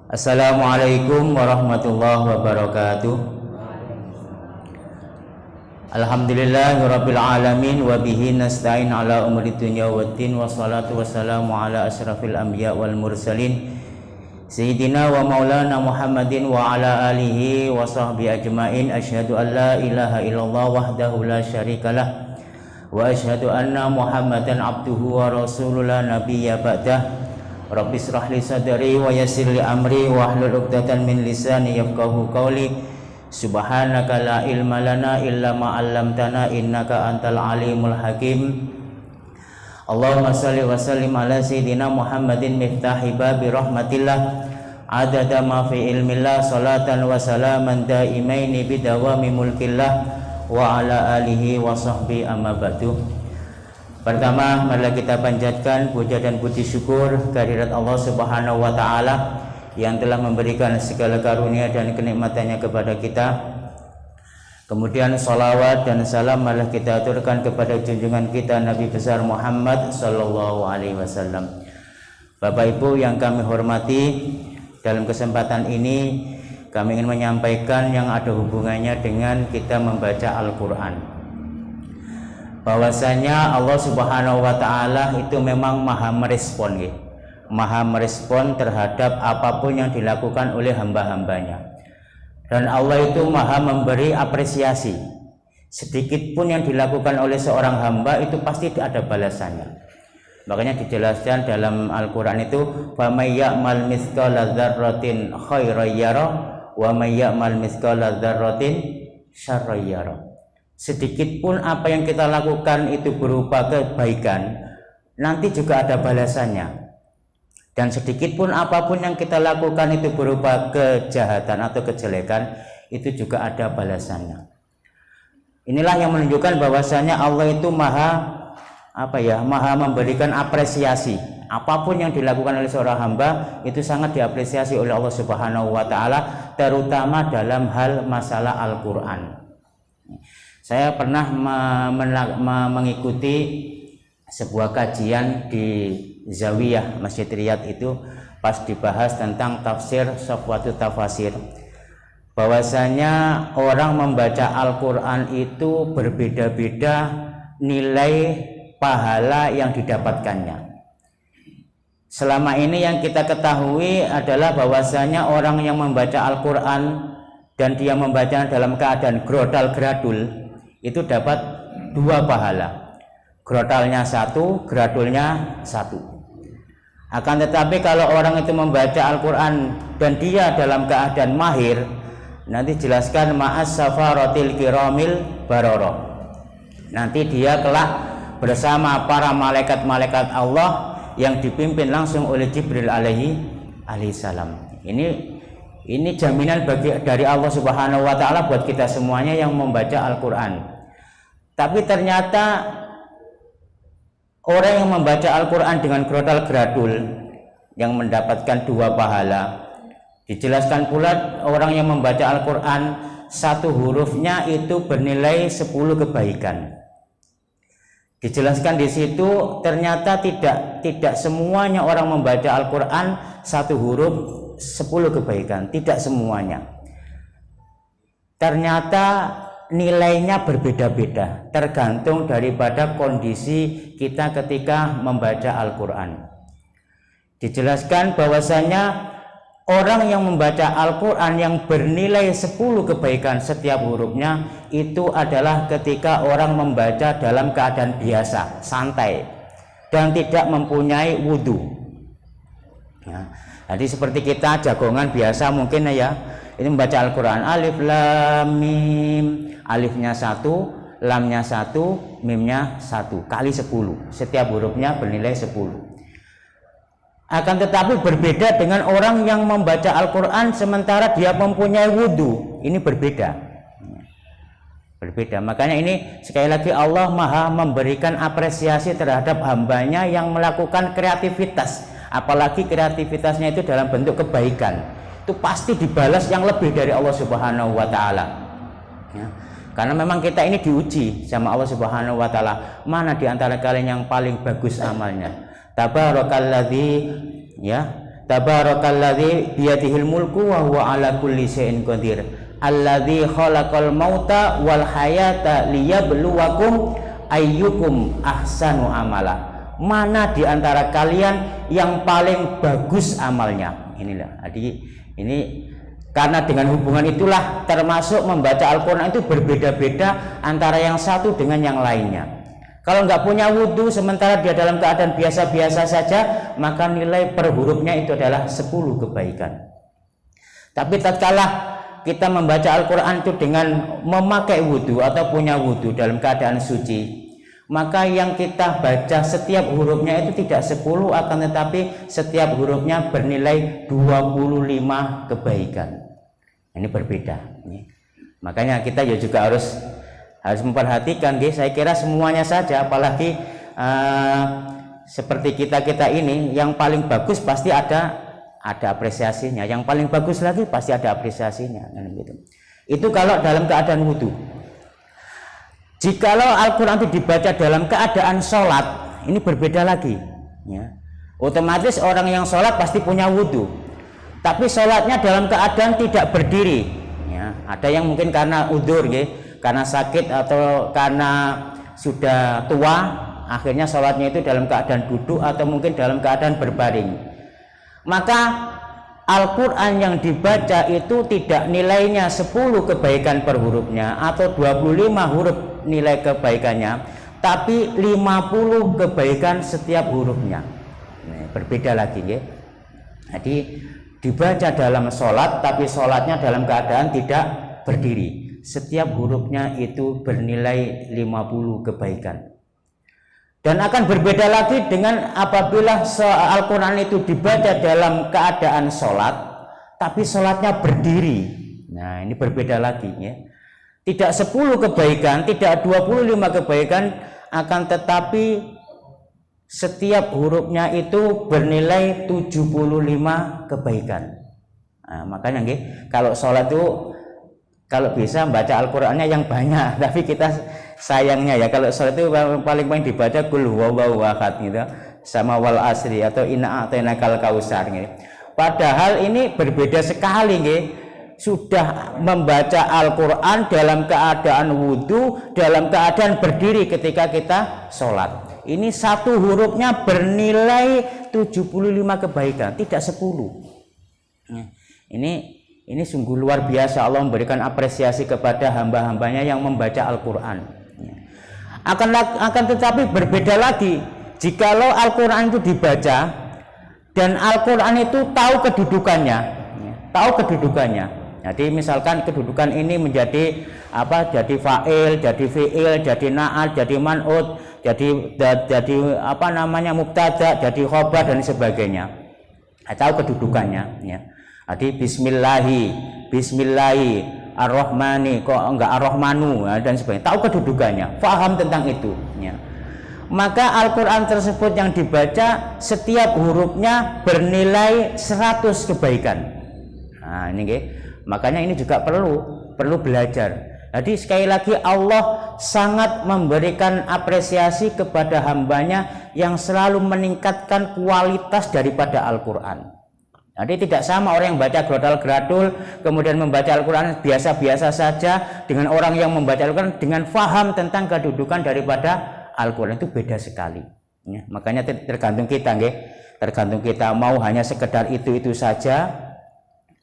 Assalamualaikum warahmatullahi wabarakatuh. Alhamdulillahirabbil alamin wa bihi nasta'in ala umuri dunya waddin wassalatu wassalamu ala asyrafil anbiya wal mursalin sayyidina wa maulana Muhammadin wa ala alihi wa sahbihi ajmain. Asyhadu an la ilaha illallah wahdahu la syarikalah wa asyhadu anna Muhammadan abduhu wa rasuluhu la nabiyya ba'dah. Rabbi shrah li sadri wa yassir li amri wahlul 'uqdatam min lisani yafqahu qawli. Subhanaka la ilma lana illa ma 'allamtana innaka antal alimul hakim. Allahumma shalli wa sallim ala sayidina Muhammadin miftahi babi rahmatillah adada ma fi ilmillah salatan wa salaman daimaini bidawami mulkillah wa ala alihi wa sahbihi amma ba'du. Pertama, marilah kita panjatkan puja dan puji syukur kehadirat Allah Subhanahu wa taala yang telah memberikan segala karunia dan kenikmatannya kepada kita. Kemudian salawat dan salam marilah kita aturkan kepada junjungan kita Nabi besar Muhammad sallallahu alaihi wasallam. Bapak Ibu yang kami hormati, dalam kesempatan ini kami ingin menyampaikan yang ada hubungannya dengan kita membaca Al-Qur'an. Bahwasanya Allah Subhanahu wa taala itu memang maha merespon, maha merespon terhadap apapun yang dilakukan oleh hamba-hambanya. Dan Allah itu maha memberi apresiasi. Sedikit pun yang dilakukan oleh seorang hamba itu pasti ada balasannya. Makanya dijelaskan dalam Al-Qur'an itu, "Wa may ya'mal mithqala dzarratin khairan yara wa may ya'mal mithqala dzarratin syarran yara." Sedikit pun apa yang kita lakukan itu berupa kebaikan, nanti juga ada balasannya. Dan sedikit pun apapun yang kita lakukan itu berupa kejahatan atau kejelekan, itu juga ada balasannya. Inilah yang menunjukkan bahwasanya Allah itu maha memberikan apresiasi. Apapun yang dilakukan oleh seorang hamba itu sangat diapresiasi oleh Allah Subhanahu wa taala, terutama dalam hal masalah Al-Qur'an. Saya pernah mengikuti sebuah kajian di Zawiyah Masjid Riyadh itu pas dibahas tentang tafsir Safwatut Tafasir, bahwasanya orang membaca Al-Qur'an itu berbeda-beda nilai pahala yang didapatkannya. Selama ini yang kita ketahui adalah bahwasanya orang yang membaca Al-Qur'an dan dia membaca dalam keadaan grodal-gradul itu dapat 2 pahala. Grodalnya 1, gradulnya 1. Akan tetapi kalau orang itu membaca Al-Qur'an dan dia dalam keadaan mahir, nanti jelaskan ma'as safaratil kiramil barara. Nanti dia kelak bersama para malaikat-malaikat Allah yang dipimpin langsung oleh Jibril alaihi salam. Ini jaminan dari Allah Subhanahu wa taala buat kita semuanya yang membaca Al-Qur'an. Tapi ternyata orang yang membaca Al-Qur'an dengan grodal gradul yang mendapatkan 2 pahala. Dijelaskan pula orang yang membaca Al-Qur'an 1 hurufnya itu bernilai 10 kebaikan. Dijelaskan di situ ternyata tidak semuanya orang membaca Al-Qur'an 1 huruf 10 kebaikan, tidak semuanya. Ternyata nilainya berbeda-beda, tergantung daripada kondisi kita ketika membaca Al-Qur'an. Dijelaskan bahwasanya orang yang membaca Al-Qur'an yang bernilai 10 kebaikan setiap hurufnya itu adalah ketika orang membaca dalam keadaan biasa, santai, dan tidak mempunyai wudhu. Jadi seperti kita jagongan biasa mungkin ya, ini membaca Al-Qur'an alif lam mim, alifnya 1, lamnya 1, mimnya 1 kali 10, setiap hurufnya bernilai 10. Akan tetapi berbeda dengan orang yang membaca Al-Qur'an sementara dia mempunyai wudhu. Ini berbeda. Makanya ini sekali lagi Allah maha memberikan apresiasi terhadap hambanya yang melakukan kreativitas. Apalagi kreativitasnya itu dalam bentuk kebaikan, itu pasti dibalas yang lebih dari Allah Subhanahu wa taala. Karena memang kita ini diuji sama Allah Subhanahu wa taala, mana di antara kalian yang paling bagus amalnya. Tabarakalladzi Tabarakalladzi biyadihil mulku wa huwa ala kulli syai'in qadir. Alladzi khalaqal mauta wal hayata liyabluwakum ayyukum ahsanu amala. Mana di antara kalian yang paling bagus amalnya? Inilah. Jadi ini karena dengan hubungan itulah termasuk membaca Al-Qur'an itu berbeda-beda antara yang satu dengan yang lainnya. Kalau nggak punya wudhu sementara dia dalam keadaan biasa-biasa saja, maka nilai per hurufnya itu adalah 10 kebaikan. Tapi tatkala kita membaca Al-Quran itu dengan memakai wudhu atau punya wudhu dalam keadaan suci, maka yang kita baca setiap hurufnya itu tidak 10, akan tetapi setiap hurufnya bernilai 25 kebaikan. Ini berbeda. Makanya kita juga harus memperhatikan, saya kira semuanya saja, apalagi seperti kita ini, yang paling bagus pasti ada apresiasinya, yang paling bagus lagi pasti ada apresiasinya, gitu. Itu kalau dalam keadaan wudhu. Jikalau Al-Quran itu dibaca dalam keadaan sholat, ini berbeda lagi, ya. Otomatis orang yang sholat pasti punya wudhu, tapi sholatnya dalam keadaan tidak berdiri, ya. Ada yang mungkin karena udzur, ya, karena sakit atau karena sudah tua, akhirnya sholatnya itu dalam keadaan duduk atau mungkin dalam keadaan berbaring. Maka Al-Quran yang dibaca itu tidak nilainya 10 kebaikan per hurufnya atau 25 huruf nilai kebaikannya, tapi 50 kebaikan setiap hurufnya. Berbeda lagi, ya. Jadi dibaca dalam sholat, tapi sholatnya dalam keadaan tidak berdiri. Setiap hurufnya itu bernilai 50 kebaikan. Dan akan berbeda lagi dengan apabila Al-Quran itu dibaca dalam keadaan sholat, tapi sholatnya berdiri. Nah, ini berbeda lagi, ya. Tidak 10 kebaikan, tidak 25 kebaikan, akan tetapi setiap hurufnya itu bernilai 75 kebaikan. Nah, makanya, kalau sholat itu kalau bisa baca Al-Qur'annya yang banyak, tapi kita sayangnya, ya, kalau sholat itu paling dibaca qul huwallahu ahad gitu, sama wal asri atau inna a'tainakal kausar gitu. Padahal ini berbeda sekali, gitu. Sudah membaca Al-Qur'an dalam keadaan wudhu, dalam keadaan berdiri ketika kita sholat. Ini satu hurufnya bernilai 75 kebaikan, tidak 10. Ini sungguh luar biasa. Allah memberikan apresiasi kepada hamba-hambanya yang membaca Al-Quran. Akan tetapi berbeda lagi jikalau Al-Quran itu dibaca dan Al-Quran itu tahu kedudukannya. Jadi misalkan kedudukan ini menjadi apa? Jadi fa'il, jadi fi'il, jadi na'at, jadi man'ut, jadi apa namanya mubtada, jadi khobar dan sebagainya. Tahu kedudukannya, ya. Jadi bismillahi ar-rahmani, kok enggak ar-rahmanu, dan sebagainya. Tahu kedudukannya, paham tentang itu, ya. Maka Al-Quran tersebut yang dibaca setiap hurufnya bernilai 100 kebaikan. Nah, ini, makanya ini juga perlu belajar. Jadi sekali lagi Allah sangat memberikan apresiasi kepada hambanya yang selalu meningkatkan kualitas daripada Al-Quran. Jadi tidak sama orang yang baca gradul kemudian membaca Al-Quran biasa-biasa saja dengan orang yang membaca Al-Quran dengan faham tentang kedudukan daripada Al-Quran, itu beda sekali, ya. Makanya tergantung kita, tergantung kita mau hanya sekedar itu saja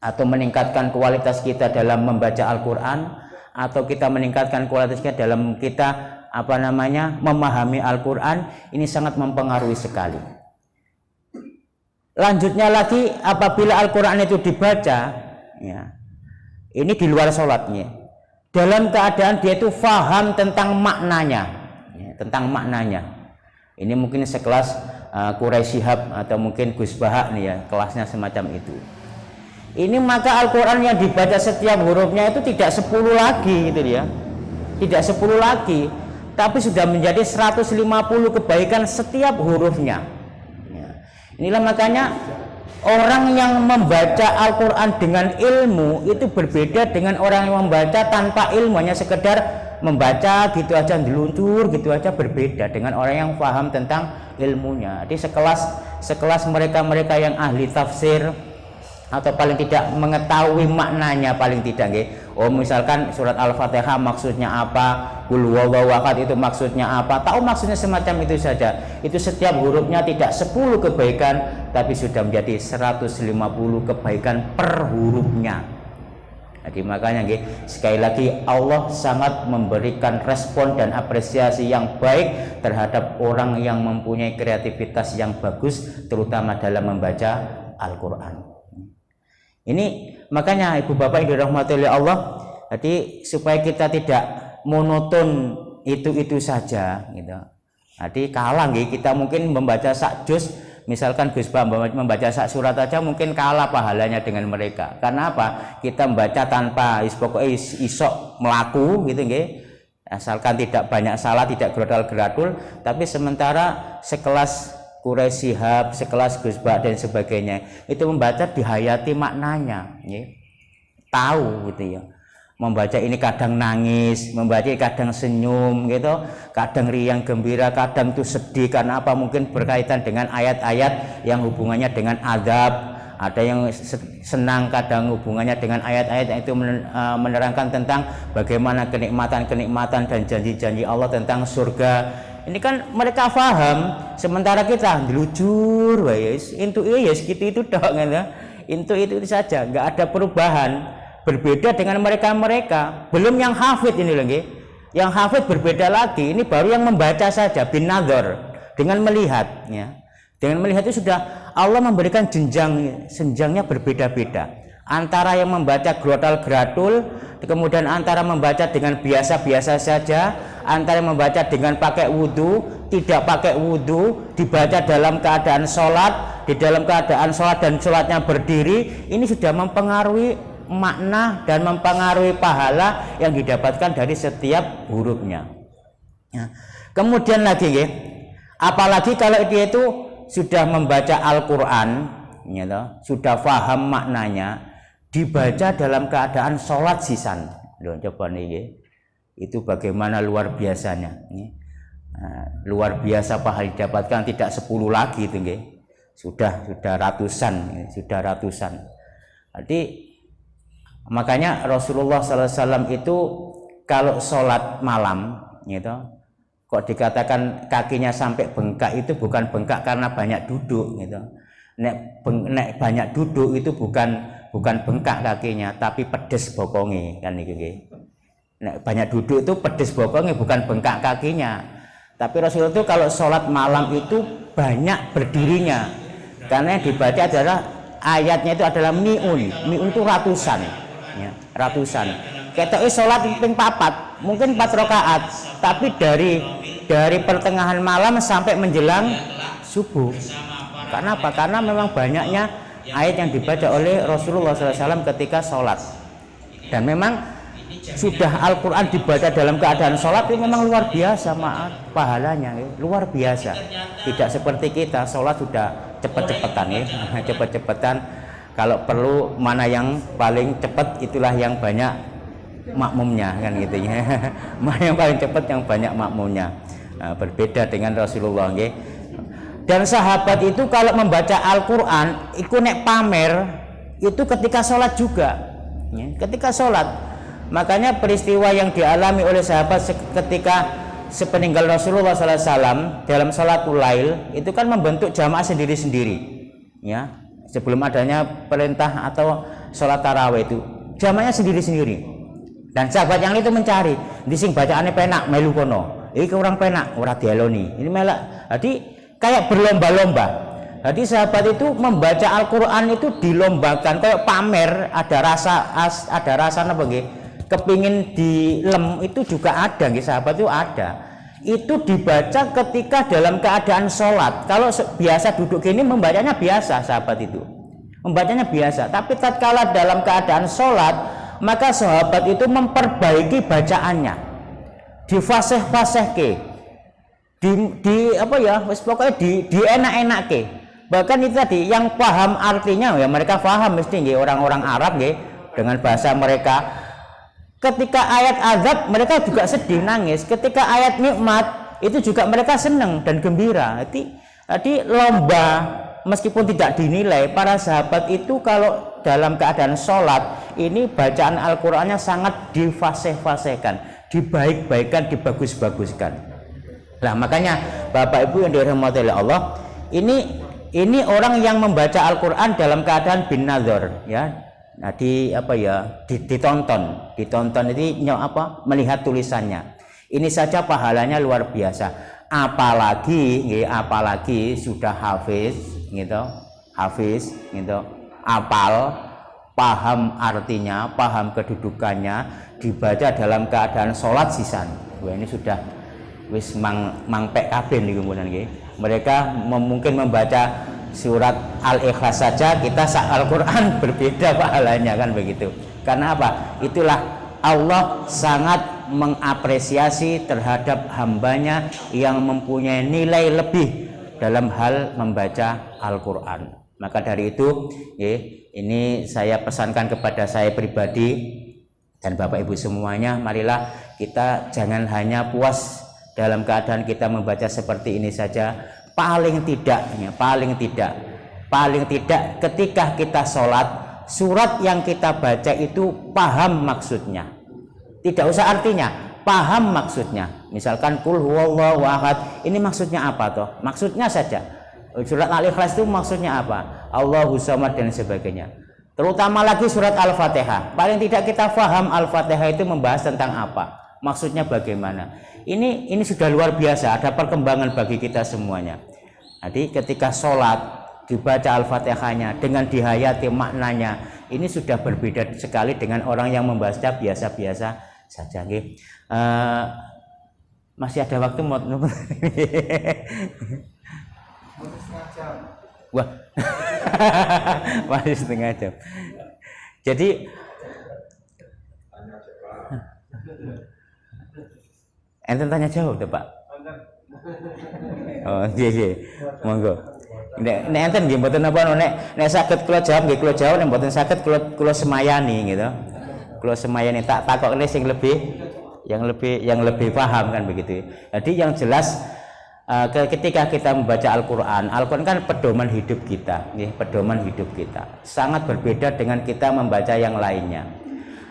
atau meningkatkan kualitas kita dalam membaca Al-Quran, atau kita meningkatkan kualitas kita dalam kita memahami Al-Quran. Ini sangat mempengaruhi sekali. Lanjutnya lagi, apabila Al-Quran itu dibaca, ya, ini di luar sholatnya, dalam keadaan dia itu faham tentang maknanya, ya, Ini mungkin sekelas Quraisy Shihab atau mungkin Gus Baha nih, ya, kelasnya semacam itu. Ini maka Al-Quran yang dibaca setiap hurufnya itu tidak 10 lagi, gitu ya, tidak 10 lagi, tapi sudah menjadi 150 kebaikan setiap hurufnya. Inilah makanya orang yang membaca Al-Quran dengan ilmu itu berbeda dengan orang yang membaca tanpa ilmu, hanya sekedar membaca gitu aja, diluntur gitu aja, berbeda dengan orang yang paham tentang ilmunya. Jadi sekelas mereka yang ahli tafsir atau paling tidak mengetahui maknanya, paling tidak nggih. Oh, misalkan surat Al-Fatihah maksudnya apa, Qul huwallahu ahad itu maksudnya apa, tahu maksudnya semacam itu saja. Itu setiap hurufnya tidak 10 kebaikan, tapi sudah menjadi 150 kebaikan per hurufnya. Jadi makanya nggih, sekali lagi Allah sangat memberikan respon dan apresiasi yang baik terhadap orang yang mempunyai kreativitas yang bagus, terutama dalam membaca Al-Qur'an. Ini makanya Ibu Bapak yang dirahmati oleh Allah, jadi supaya kita tidak monoton itu saja gitu. Jadi kalah nggih, kita mungkin membaca sak juz, misalkan Gus Bam membaca sak surat aja mungkin kalah pahalanya dengan mereka. Karena apa? Kita membaca tanpa pokoknya isok melaku gitu nggih. Asalkan tidak banyak salah, tidak geradul, tapi sementara sekelas Quraisy Shihab, sekelas Gus Bak dan sebagainya itu membaca dihayati maknanya, ya. Tahu gitu ya. Membaca ini kadang nangis, membaca kadang senyum gitu, kadang riang gembira, kadang tuh sedih karena apa? Mungkin berkaitan dengan ayat-ayat yang hubungannya dengan azab. Ada yang senang kadang hubungannya dengan ayat-ayat yang itu menerangkan tentang bagaimana kenikmatan-kenikmatan dan janji-janji Allah tentang surga. Ini kan mereka paham, sementara kita dilujur, wes, itu itu dong, itu saja, nggak ada perubahan. Berbeda dengan mereka, belum yang hafid ini lagi, yang hafid berbeda lagi. Ini baru yang membaca saja, bin nadhar, dengan melihat, ya. Dengan melihat itu sudah Allah memberikan jenjangnya berbeda-beda. Antara yang membaca grotal-gratul, kemudian antara membaca dengan biasa-biasa saja, antara yang membaca dengan pakai wudhu, tidak pakai wudhu, dibaca dalam keadaan sholat, di dalam keadaan sholat dan sholatnya berdiri, ini sudah mempengaruhi makna dan mempengaruhi pahala yang didapatkan dari setiap hurufnya. Ya. Kemudian lagi, ya, apalagi kalau dia itu sudah membaca Al-Quran, ya, sudah paham maknanya, dibaca dalam keadaan sholat sisan. Loh, coba nih, itu bagaimana luar biasanya. Luar biasa pahala didapatkan, tidak 10 lagi itu, sudah ratusan, Jadi makanya Rasulullah SAW itu kalau sholat malam, gitu, kok dikatakan kakinya sampai bengkak, itu bukan bengkak karena banyak duduk, gitu. Nek banyak duduk itu bukan bengkak kakinya, tapi pedes bokongi, kan itu. Nek banyak duduk itu pedes bokongi, bukan bengkak kakinya. Tapi Rasulullah itu kalau sholat malam itu banyak berdirinya, karena yang dibaca adalah ayatnya itu adalah mi'un itu ratusan, ya, ratusan. Kita sholat ping 4, mungkin 4 rakaat, tapi dari pertengahan malam sampai menjelang subuh. Karena apa? Karena memang banyaknya ayat yang dibaca oleh Rasulullah SAW ketika sholat. Dan memang sudah Al-Quran dibaca dalam keadaan sholat itu memang luar biasa, pahalanya, ya, luar biasa. Tidak seperti kita sholat sudah cepet-cepetan, ya, cepet-cepetan. Kalau perlu mana yang paling cepat itulah yang banyak makmumnya, kan gitu ya. Mana yang paling cepat yang banyak makmumnya. Berbeda dengan Rasulullah, ya. Dan sahabat itu kalau membaca Al-Quran itu nek pamer itu ketika sholat juga, ya, ketika sholat. Makanya peristiwa yang dialami oleh sahabat ketika sepeninggal Rasulullah SAW dalam sholatul lail itu kan membentuk jamaah sendiri-sendiri, ya, sebelum adanya perintah atau sholat tarawih itu jamaahnya sendiri-sendiri. Dan sahabat yang itu mencari di sing bacaannya penak melu kono, ini kurang penak ora dialoni, ini melak. Jadi kayak berlomba-lomba. Jadi sahabat itu membaca Al-Quran itu dilombakan, kayak pamer, ada rasa apa nggih? Kepingin dilem itu juga ada, nggih, sahabat itu ada. Itu dibaca ketika dalam keadaan sholat. Kalau biasa duduk gini membacanya biasa, sahabat itu membacanya biasa. Tapi tatkala dalam keadaan sholat, maka sahabat itu memperbaiki bacaannya, difasih-fasihke, di apa ya, pokoknya di enak-enakke. Bahkan itu tadi yang paham artinya, ya mereka paham mesti, nggih, orang-orang Arab, nggih, dengan bahasa mereka. ketika ayat azab mereka juga sedih nangis, ketika ayat nikmat itu juga mereka senang dan gembira. Jadi lomba, meskipun tidak dinilai, para sahabat itu kalau dalam keadaan sholat ini bacaan Al-Qur'annya sangat difasih-fasihkan, dibaik-baikan, dibagus-baguskan. Nah makanya Bapak Ibu yang dirahmati oleh Allah, ini orang yang membaca Al-Qur'an dalam keadaan bin nazar, ya. Nah ditonton itu melihat tulisannya. Ini saja pahalanya luar biasa. Apalagi sudah hafiz gitu, apal, paham artinya, paham kedudukannya, dibaca dalam keadaan sholat sisan. Wah, ini sudah wis mangpek kabeh niku nggih. Mereka mungkin membaca surat Al-Ikhlas saja, kita Al-Qur'an berbeda pahalanya, kan begitu. Karena apa? Itulah Allah sangat mengapresiasi terhadap hambanya yang mempunyai nilai lebih dalam hal membaca Al-Qur'an. Maka dari itu, ini saya pesankan kepada saya pribadi dan Bapak Ibu semuanya, marilah kita jangan hanya puas dalam keadaan kita membaca seperti ini saja. Paling tidak ketika kita sholat, surat yang kita baca itu paham maksudnya, tidak usah artinya, paham maksudnya. Misalkan kul huwallahu ahad, ini maksudnya apa toh, maksudnya saja. Surat Al-Ikhlas itu maksudnya apa, Allahu samad dan sebagainya. Terutama lagi surat Al-Fatihah, paling tidak kita paham Al-Fatihah itu membahas tentang apa, maksudnya bagaimana. Ini sudah luar biasa, ada perkembangan bagi kita semuanya. Jadi ketika sholat dibaca Al-Fatihahnya dengan dihayati maknanya, ini sudah berbeda sekali dengan orang yang membahasnya biasa-biasa saja. Masih ada waktu mau wah masih setengah jam. Jadi enten tanya jawab tuh Pak. Oh iya monggo. Nek enten nggih mboten napa nek saged kula jawab nggih kula jawab, nek mboten saged kula semayani gitu. Kula semayani tak takokne sing yang lebih paham, kan begitu. Jadi yang jelas ketika kita membaca Al-Qur'an kan pedoman hidup kita, pedoman hidup kita. Sangat berbeda dengan kita membaca yang lainnya.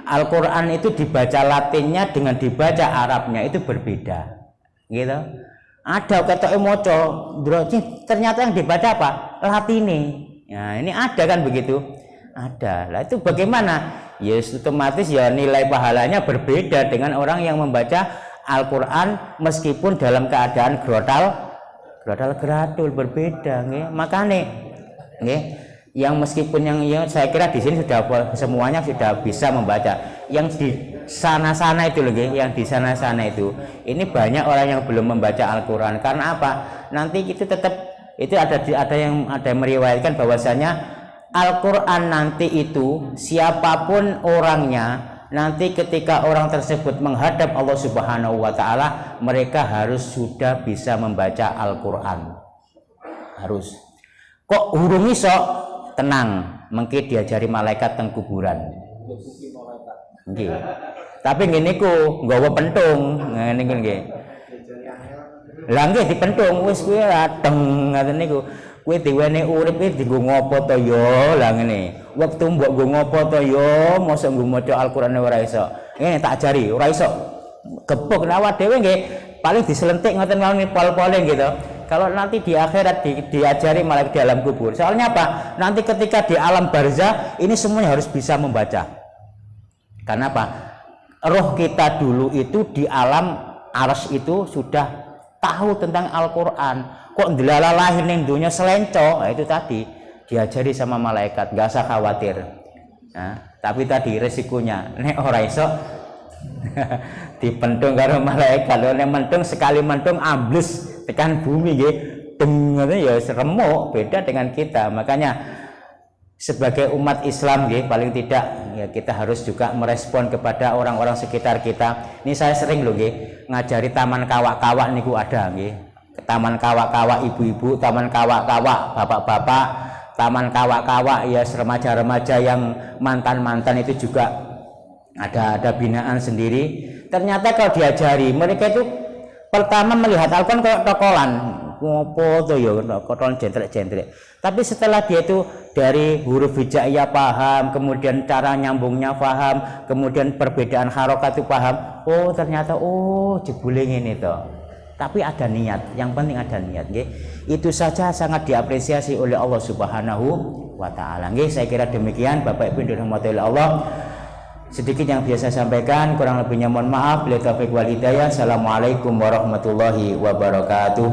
Al-Qur'an itu dibaca Latinnya dengan dibaca Arabnya itu berbeda, gitu. Ada kata emoco, ternyata yang dibaca apa? Latine. Nah, ini ada kan begitu? Ada. Lah itu bagaimana? Ya otomatis ya nilai pahalanya berbeda dengan orang yang membaca Al-Qur'an meskipun dalam keadaan gradul berbeda, nggih. Makane nggih, yang meskipun yang saya kira di sini sudah semuanya sudah bisa membaca. Yang di sana-sana itu loh, yang di sana-sana ini banyak orang yang belum membaca Al-Qur'an. Karena apa? Nanti itu tetap itu ada yang meriwayatkan bahwasanya Al-Qur'an nanti itu siapapun orangnya, nanti ketika orang tersebut menghadap Allah Subhanahu wa taala, mereka harus sudah bisa membaca Al-Qur'an. Harus. Kok urung iso? Tenang, mengki diajari malaikat teng kuburan. Nggih. Tapi ngene ku nggawa pentung, ngene ku nggih. Lah nggih dipentung wis kuwi rateng ngaten niku. Kuwi diwene urip iki dienggo ngopo to ya? Lah ngene. Wektu mbok nggo ngopo to ya? Mosok nggo maca Al-Qur'an ora iso. Ngene tak ajari, ora iso. Gebuk awak dhewe nggih, paling diselentik ngoten mawon pol-pole gitu. Kalau nanti di akhirat diajari malah di alam kubur. Soalnya apa? Nanti ketika di alam barzah ini semuanya harus bisa membaca. Karena apa? Roh kita dulu itu di alam arsy itu sudah tahu tentang Al-Qur'an. Kok ndelalahin ning dunya selenco? Nah, itu tadi diajari sama malaikat, nggak usah khawatir. Nah, tapi tadi resikonya nek ora iso dipentung karo malaikat. Nek mentung sekali mentung ambles tekan bumi nggih, dengan ya remuk, beda dengan kita. Makanya sebagai umat Islam nggih, paling tidak ya kita harus juga merespon kepada orang-orang sekitar kita. Ini saya sering loh nggih ngajari taman kawak-kawak niku ada nggih. Taman kawak-kawak ibu-ibu, taman kawak-kawak bapak-bapak, taman kawak-kawak ya remaja-remaja yang mantan-mantan itu juga ada binaan sendiri. Ternyata kalau diajari mereka itu pertama melihat Al-Quran kayak tokolan ngopo tuh ya kotoran jentrek-jentrek, tapi setelah dia itu dari huruf hijaiyah paham, kemudian cara nyambungnya paham, kemudian perbedaan harokat itu paham, oh ternyata oh jebule ini toh. Tapi ada niat, yang penting ada niat nggih. Itu saja sangat diapresiasi oleh Allah Subhanahu wa taala nggih. Saya kira demikian Bapak Ibu dirahmati oleh Allah. Sedikit yang biasa sampaikan, kurang lebihnya mohon maaf. Bila taufiq wal hidayah. Assalamualaikum warahmatullahi wabarakatuh.